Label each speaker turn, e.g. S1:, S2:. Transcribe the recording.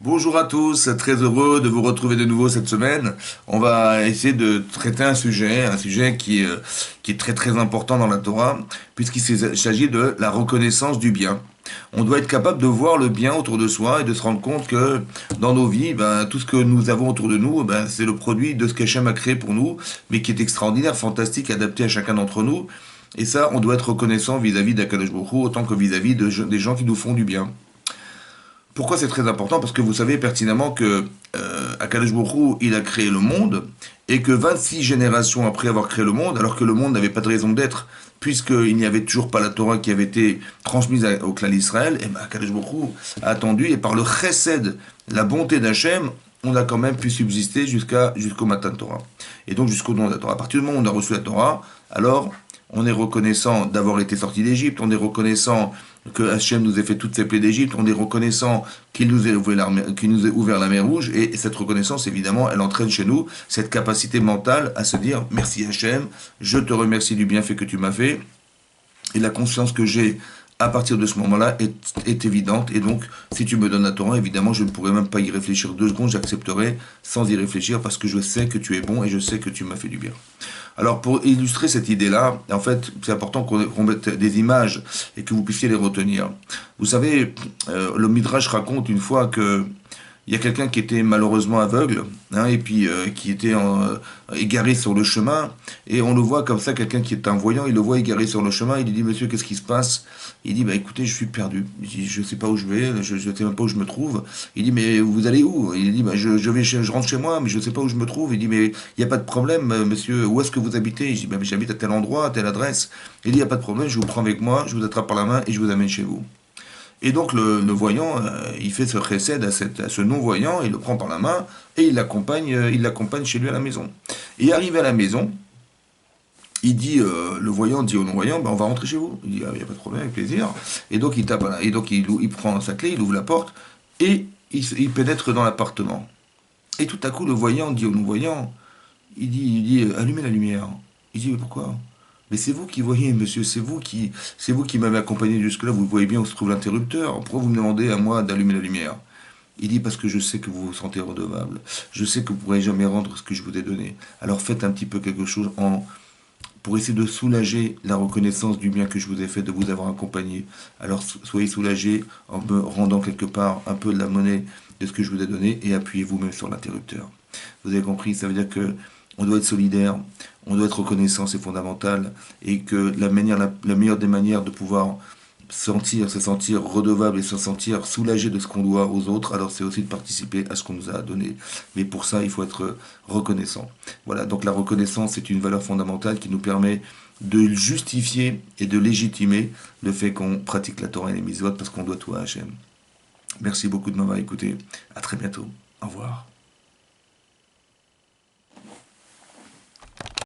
S1: Bonjour à tous, très heureux de vous retrouver de nouveau cette semaine. On va essayer de traiter un sujet qui est très très important dans la Torah, s'agit de la reconnaissance du bien. On doit être capable de voir le bien autour de soi et de se rendre compte que dans nos vies, tout ce que nous avons autour de nous, c'est le produit de ce qu'Hachem a créé pour nous, mais qui est extraordinaire, fantastique, adapté à chacun d'entre nous. Et ça, on doit être reconnaissant vis-à-vis d'Akadosh Baruch Hu, autant que vis-à-vis des gens qui nous font du bien. Pourquoi c'est très important? Parce que vous savez pertinemment que Akadosh Baruch Hu, il a créé le monde, et que 26 générations après avoir créé le monde, alors que le monde n'avait pas de raison d'être, puisqu'il n'y avait toujours pas la Torah qui avait été transmise au clan d'Israël, et Akadosh Baruch Hu a attendu, et par le chesed, la bonté d'Hachem, on a quand même pu subsister jusqu'au matin de Torah. Et donc jusqu'au don de la Torah. À partir du moment où on a reçu la Torah, alors on est reconnaissant d'avoir été sorti d'Égypte, on est reconnaissant que Hachem nous ait fait toutes ces plaies d'Égypte, on est reconnaissant qu'il nous ait ouvert la mer Rouge, et cette reconnaissance, évidemment, elle entraîne chez nous cette capacité mentale à se dire « Merci Hachem, je te remercie du bienfait que tu m'as fait », et la conscience que j'ai à partir de ce moment-là est évidente, et donc si tu me donnes la Torah, évidemment je ne pourrais même pas y réfléchir 2 secondes, j'accepterai sans y réfléchir parce que je sais que tu es bon et je sais que tu m'as fait du bien. Alors pour illustrer cette idée-là, en fait c'est important qu'on mette des images et que vous puissiez les retenir. Vous savez, le Midrash raconte une fois que il y a quelqu'un qui était malheureusement aveugle, et puis qui était égaré sur le chemin, et on le voit comme ça, quelqu'un qui est un voyant, il le voit égaré sur le chemin, il lui dit « Monsieur, qu'est-ce qui se passe ?» Il dit « Écoutez, je suis perdu, je ne sais pas où je vais, je ne sais même pas où je me trouve. » Il dit « Mais vous allez où ?» Il dit « je rentre chez moi, mais je ne sais pas où je me trouve. » Il dit « Mais il n'y a pas de problème, monsieur, où est-ce que vous habitez ?» Il dit « J'habite à tel endroit, à telle adresse. » Il dit « Il n'y a pas de problème, je vous prends avec moi, je vous attrape par la main et je vous amène chez vous. » Et donc le voyant, il fait ce chesed à ce non-voyant, il le prend par la main et il l'accompagne chez lui à la maison. Et arrivé à la maison, il dit, le voyant dit au non-voyant, on va rentrer chez vous. Il dit, il n'y a pas de problème, avec plaisir. Et donc il tape, et donc il prend sa clé, il ouvre la porte et il pénètre dans l'appartement. Et tout à coup, le voyant dit au non-voyant, il dit, allumez la lumière. Il dit, mais pourquoi? Mais c'est vous qui voyez, monsieur, c'est vous qui m'avez accompagné jusque-là, vous voyez bien où se trouve l'interrupteur. Pourquoi vous me demandez à moi d'allumer la lumière? Il dit, parce que je sais que vous vous sentez redevable. Je sais que vous ne pourrez jamais rendre ce que je vous ai donné. Alors faites un petit peu quelque chose pour essayer de soulager la reconnaissance du bien que je vous ai fait, de vous avoir accompagné. Alors soyez soulagés en me rendant quelque part un peu de la monnaie de ce que je vous ai donné et appuyez-vous même sur l'interrupteur. Vous avez compris, ça veut dire que on doit être solidaire, on doit être reconnaissant, c'est fondamental, et que la meilleure des manières de pouvoir se sentir redevable et se sentir soulagé de ce qu'on doit aux autres, alors c'est aussi de participer à ce qu'on nous a donné. Mais pour ça, il faut être reconnaissant. Voilà, donc la reconnaissance est une valeur fondamentale qui nous permet de justifier et de légitimer le fait qu'on pratique la Torah et les mitzvot parce qu'on doit tout à Hachem. Merci beaucoup de m'avoir écouté. À très bientôt. Au revoir.